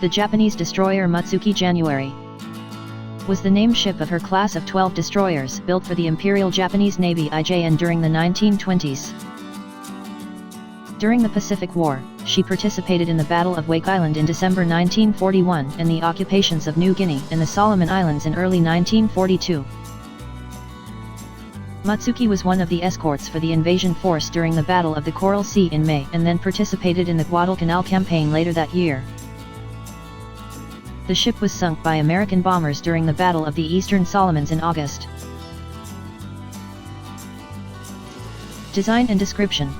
The Japanese destroyer Mutsuki January was the name ship of her class of 12 destroyers built for the Imperial Japanese Navy IJN during the 1920s. During the Pacific War, she participated in the Battle of Wake Island in December 1941 and the occupations of New Guinea and the Solomon Islands in early 1942. Mutsuki was one of the escorts for the invasion force during the Battle of the Coral Sea in May and then participated in the Guadalcanal campaign later that year. The ship was sunk by American bombers during the Battle of the Eastern Solomons in August. Design and description.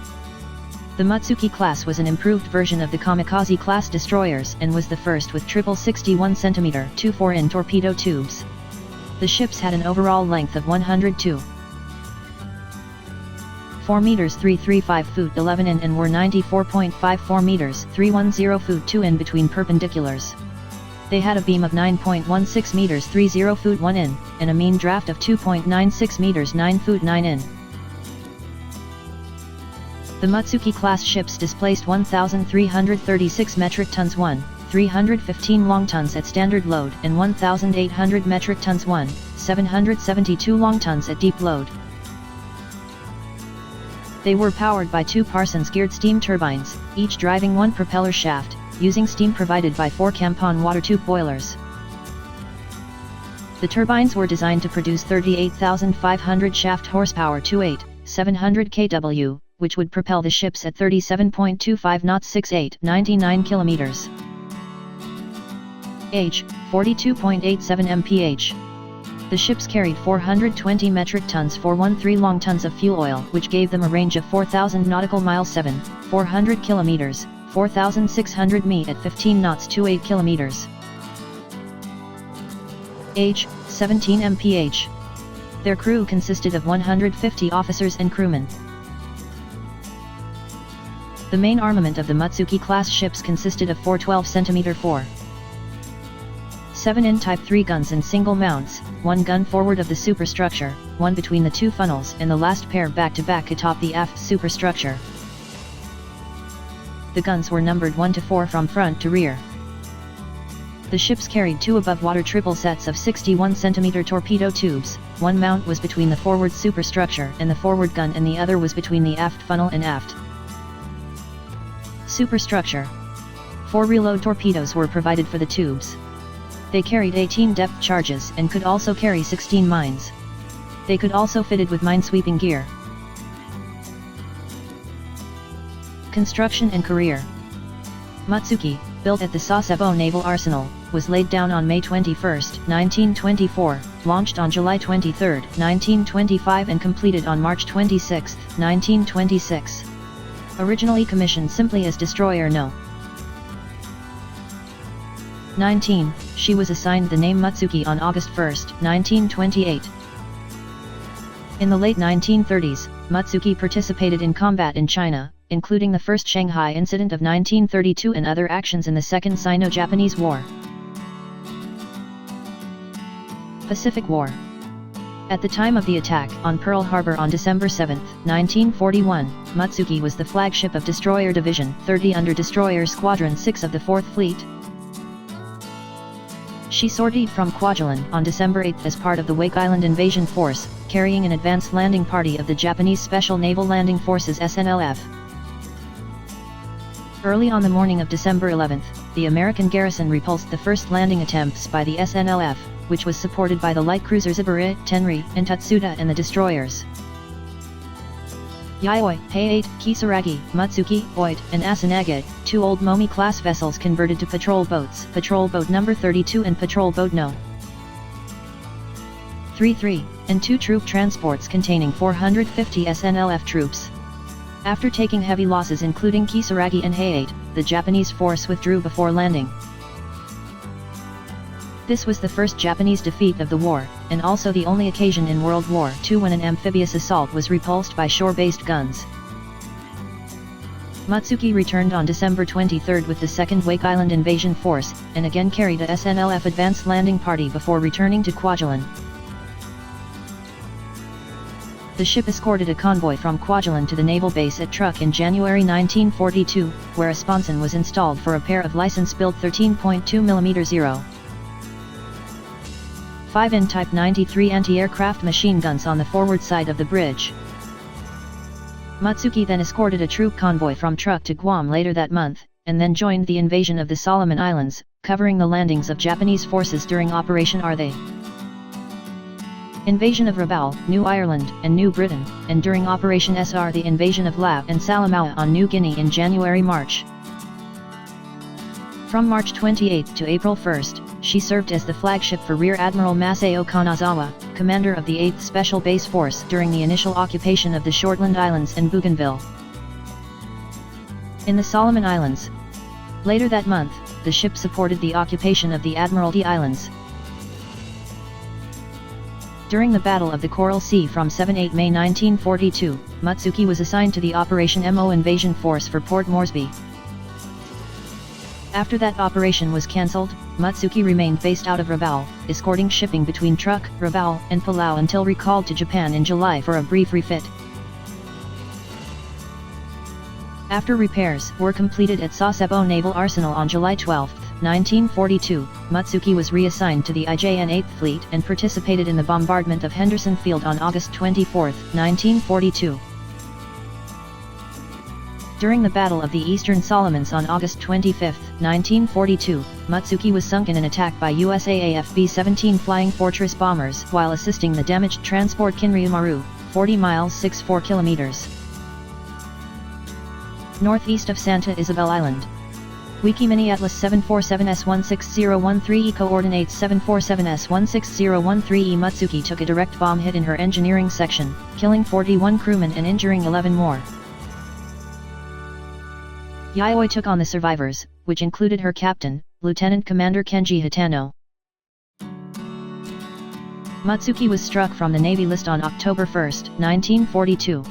The Mutsuki class was an improved version of the Kamikaze class destroyers and was the first with triple 61 cm 2-4-in torpedo tubes. The ships had an overall length of 102. 4 meters 335 foot 11 in and were 94.54 meters 310 foot 2 in between perpendiculars. They had a beam of 9.16 meters 30 foot 1 in, and a mean draft of 2.96 meters 9 foot 9 in. The Mutsuki class ships displaced 1,336 metric tons 315 long tons at standard load and 1,800 metric tons 772 long tons at deep load. They were powered by 2 Parsons-geared steam turbines, each driving 1 propeller shaft, using steam provided by 4 Campon water tube boilers. The turbines were designed to produce 38,500 shaft horsepower to 700 kW, which would propel the ships at 37.25 knots 99 kilometers. H, 42.87 mph. The ships carried 420 metric tons 413 long tons of fuel oil, which gave them a range of 4,000 nautical miles 400 kilometers, 4,600 mi at 15 knots 28 kilometers. H, 17 mph. Their crew consisted of 150 officers and crewmen. The main armament of the Mutsuki-class ships consisted of 4 12-cm 4.7-in Type 3 guns in single mounts, 1 gun forward of the superstructure, 1 between the 2 funnels and the last pair back-to-back atop the aft superstructure. The guns were numbered 1 to 4 from front to rear. The ships carried 2 above-water triple sets of 61-cm torpedo tubes, 1 mount was between the forward superstructure and the forward gun and the other was between the aft funnel and aft superstructure. 4 reload torpedoes were provided for the tubes. They carried 18 depth charges and could also carry 16 mines. They could also fitted with mine-sweeping gear. Construction and career. Mutsuki, built at the Sasebo Naval Arsenal, was laid down on May 21, 1924, launched on July 23, 1925 and completed on March 26, 1926. Originally commissioned simply as Destroyer No. 19, she was assigned the name Mutsuki on August 1, 1928. In the late 1930s, Mutsuki participated in combat in China, including the First Shanghai Incident of 1932 and other actions in the Second Sino-Japanese War. Pacific War. At the time of the attack on Pearl Harbor on December 7, 1941, Mutsuki was the flagship of Destroyer Division 30 under Destroyer Squadron 6 of the 4th Fleet. She sortied from Kwajalein on December 8 as part of the Wake Island invasion force, carrying an advance landing party of the Japanese Special Naval Landing Forces SNLF. Early on the morning of December 11, the American garrison repulsed the first landing attempts by the SNLF, which was supported by the light cruisers Ibari, Tenri, and Tatsuda and the destroyers Yayoi, Heiate, Kisaragi, Mutsuki, Oit, and Asanage, 2 old Momi-class vessels converted to patrol boats, Patrol Boat No. 32 and Patrol Boat No. 33, and 2 troop transports containing 450 SNLF troops. After taking heavy losses including Kisaragi and Heiate, the Japanese force withdrew before landing. This was the first Japanese defeat of the war, and also the only occasion in World War II when an amphibious assault was repulsed by shore-based guns. Mutsuki returned on December 23 with the 2nd Wake Island Invasion Force, and again carried a SNLF advance landing party before returning to Kwajalein. The ship escorted a convoy from Kwajalein to the naval base at Truk in January 1942, where a sponson was installed for a pair of license-built 13.2mm 5N Type 93 anti-aircraft machine guns on the forward side of the bridge. Mutsuki then escorted a troop convoy from Truk to Guam later that month, and then joined the invasion of the Solomon Islands, covering the landings of Japanese forces during Operation Arthe. Invasion of Rabaul, New Ireland, and New Britain, and during Operation SR the invasion of Laos and Salamaua on New Guinea in January-March. From March 28 to April 1, she served as the flagship for Rear Admiral Masao Kanazawa, commander of the 8th Special Base Force during the initial occupation of the Shortland Islands and Bougainville. In the Solomon Islands. Later that month, the ship supported the occupation of the Admiralty Islands. During the Battle of the Coral Sea from 7-8 May 1942, Mutsuki was assigned to the Operation MO Invasion Force for Port Moresby. After that operation was cancelled, Mutsuki remained based out of Rabaul, escorting shipping between Truk, Rabaul, and Palau until recalled to Japan in July for a brief refit. After repairs were completed at Sasebo Naval Arsenal on July 12, 1942, Mutsuki was reassigned to the IJN 8th Fleet and participated in the bombardment of Henderson Field on August 24, 1942. During the Battle of the Eastern Solomons on August 25, 1942, Mutsuki was sunk in an attack by USAAF B-17 Flying Fortress bombers while assisting the damaged transport Kinryu Maru, 40 miles 64 kilometers. Northeast of Santa Isabel Island. Wikimini Atlas 747S16013E coordinates 747S16013E. Mutsuki took a direct bomb hit in her engineering section, killing 41 crewmen and injuring 11 more. Yayoi took on the survivors, which included her captain, Lieutenant Commander Kenji Hitano. Mutsuki was struck from the Navy list on October 1, 1942.